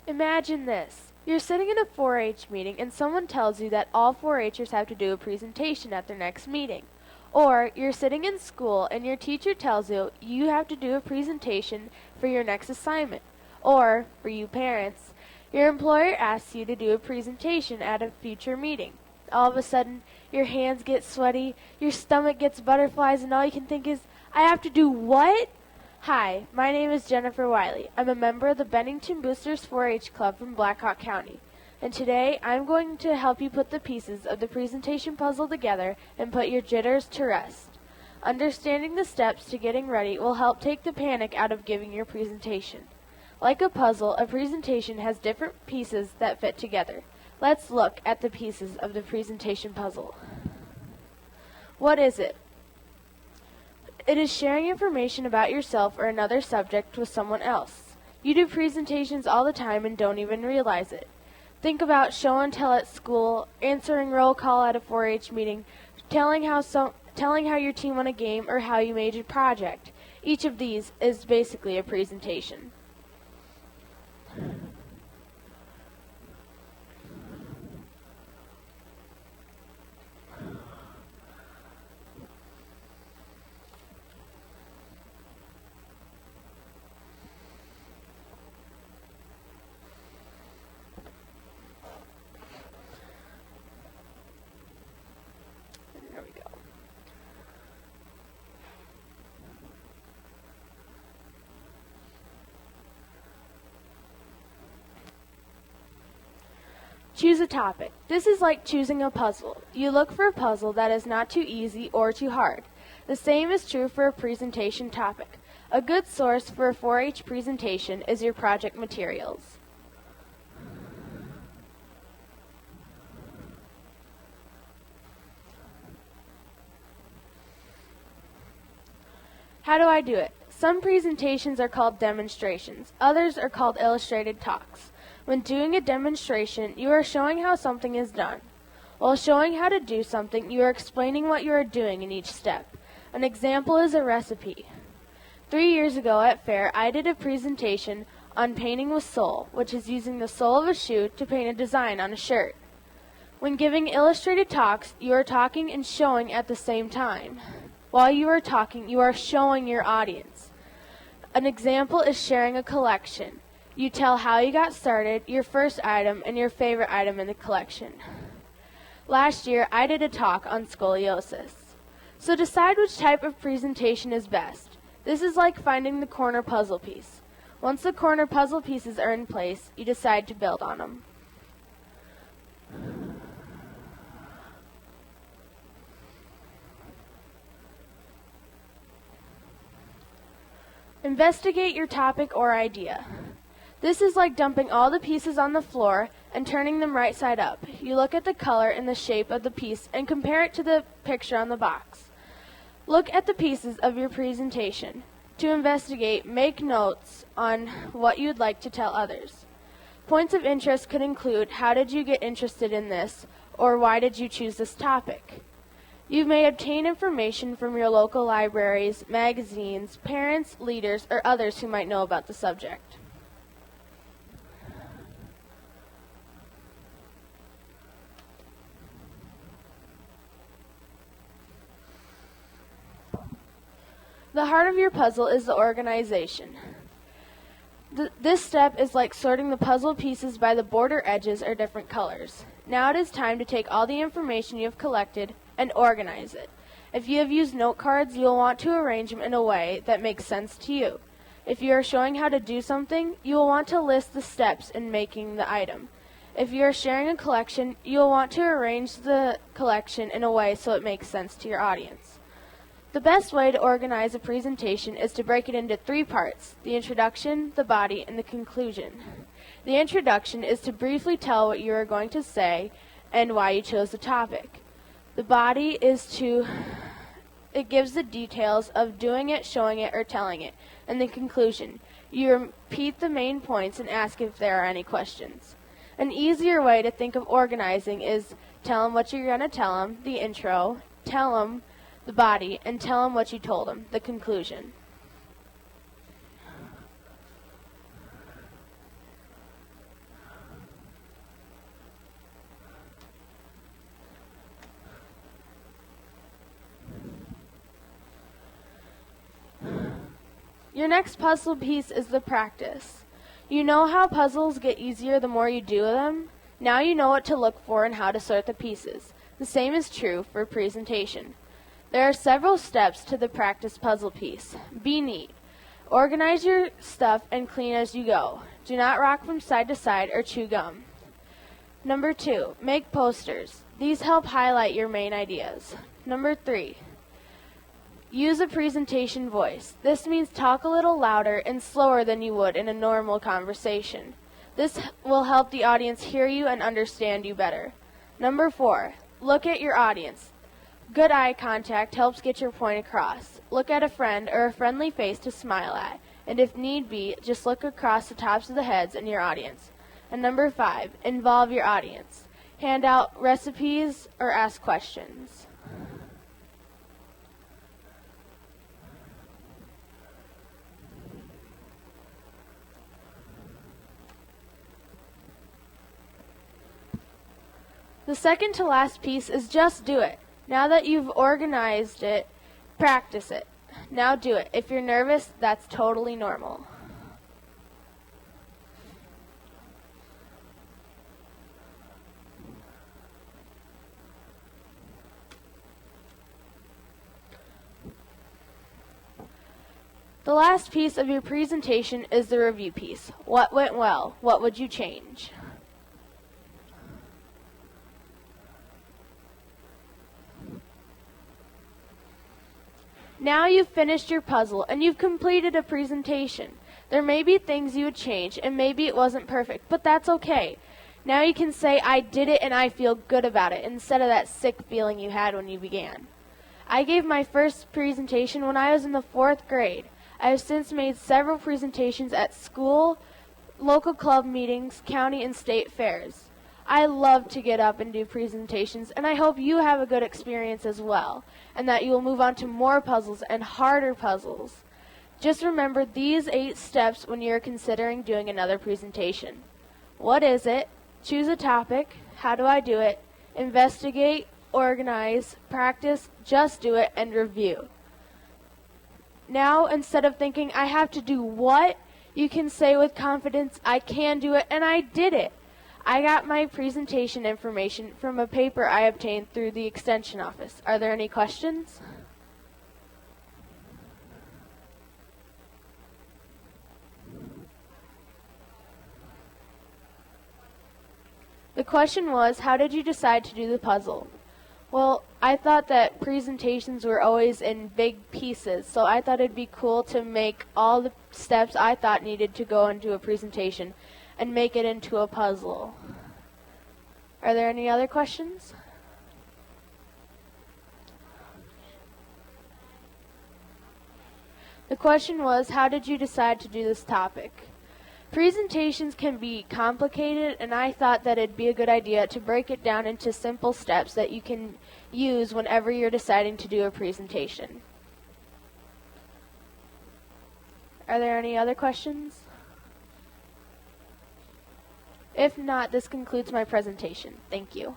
Imagine this. You're sitting in a 4-H meeting and someone tells you that all 4-Hers have to do a presentation at their next meeting. Or you're sitting in school and your teacher tells you you have to do a presentation for your next assignment. Or, for you parents, your employer asks you to do a presentation at a future meeting. All of a sudden, your hands get sweaty, your stomach gets butterflies, and all you can think is, I have to do what? Hi, my name is Jennifer Wiley. I'm a member of the Bennington Boosters 4-H Club from Blackhawk County. And today, I'm going to help you put the pieces of the presentation puzzle together and put your jitters to rest. Understanding the steps to getting ready will help take the panic out of giving your presentation. Like a puzzle, a presentation has different pieces that fit together. Let's look at the pieces of the presentation puzzle. What is it? It is sharing information about yourself or another subject with someone else. You do presentations all the time and don't even realize it. Think about show and tell at school, answering roll call at a 4-H meeting, telling how your team won a game, or how you made a project. Each of these is basically a presentation. There we go. Choose a topic. This is like choosing a puzzle. You look for a puzzle that is not too easy or too hard. The same is true for a presentation topic. A good source for a 4-H presentation is your project materials. How do I do it? Some presentations are called demonstrations. Others are called illustrated talks. When doing a demonstration, you are showing how something is done. While showing how to do something, you are explaining what you are doing in each step. An example is a recipe. 3 years ago at fair, I did a presentation on painting with sole, which is using the sole of a shoe to paint a design on a shirt. When giving illustrated talks, you are talking and showing at the same time. While you are talking, you are showing your audience. An example is sharing a collection. You tell how you got started, your first item, and your favorite item in the collection. Last year, I did a talk on scoliosis. So decide which type of presentation is best. This is like finding the corner puzzle piece. Once the corner puzzle pieces are in place, you decide to build on them. Investigate your topic or idea. This is like dumping all the pieces on the floor and turning them right side up. You look at the color and the shape of the piece and compare it to the picture on the box. Look at the pieces of your presentation. To investigate, make notes on what you'd like to tell others. Points of interest could include how did you get interested in this, or why did you choose this topic. You may obtain information from your local libraries, magazines, parents, leaders, or others who might know about the subject. The heart of your puzzle is the organization. This step is like sorting the puzzle pieces by the border edges or different colors. Now it is time to take all the information you have collected and organize it. If you have used note cards, you will want to arrange them in a way that makes sense to you. If you are showing how to do something, you will want to list the steps in making the item. If you are sharing a collection, you will want to arrange the collection in a way so it makes sense to your audience. The best way to organize a presentation is to break it into 3 parts: the introduction, the body, and the conclusion. The introduction is to briefly tell what you are going to say and why you chose the topic. The body it gives the details of doing it, showing it, or telling it. And the conclusion, you repeat the main points and ask if there are any questions. An easier way to think of organizing is tell them what you're going to tell them, the intro, tell them the body, and tell them what you told them, the conclusion. Your next puzzle piece is the practice. You know how puzzles get easier the more you do them? Now you know what to look for and how to sort the pieces. The same is true for presentation. There are several steps to the practice puzzle piece. Be neat. Organize your stuff and clean as you go. Do not rock from side to side or chew gum. Number 2, make posters. These help highlight your main ideas. Number 3, use a presentation voice. This means talk a little louder and slower than you would in a normal conversation. This will help the audience hear you and understand you better. Number 4, look at your audience. Good eye contact helps get your point across. Look at a friend or a friendly face to smile at, and if need be, just look across the tops of the heads in your audience. And number 5, involve your audience. Hand out recipes or ask questions. The second to last piece is just do it. Now that you've organized it, practice it. Now do it. If you're nervous, that's totally normal. The last piece of your presentation is the review piece. What went well? What would you change? Now you've finished your puzzle and you've completed a presentation. There may be things you would change and maybe it wasn't perfect, but that's okay. Now you can say, I did it and I feel good about it, instead of that sick feeling you had when you began. I gave my first presentation when I was in the 4th grade. I have since made several presentations at school, local club meetings, county and state fairs. I love to get up and do presentations, and I hope you have a good experience as well, and that you will move on to more puzzles and harder puzzles. Just remember these 8 steps when you're considering doing another presentation. What is it? Choose a topic. How do I do it? Investigate, organize, practice, just do it, and review. Now, instead of thinking, I have to do what, you can say with confidence, I can do it, and I did it. I got my presentation information from a paper I obtained through the Extension office. Are there any questions? The question was, how did you decide to do the puzzle? Well, I thought that presentations were always in big pieces, so I thought it'd be cool to make all the steps I thought needed to go into a presentation and make it into a puzzle. Are there any other questions? The question was, how did you decide to do this topic? Presentations can be complicated, and I thought that it'd be a good idea to break it down into simple steps that you can use whenever you're deciding to do a presentation. Are there any other questions? If not, this concludes my presentation. Thank you.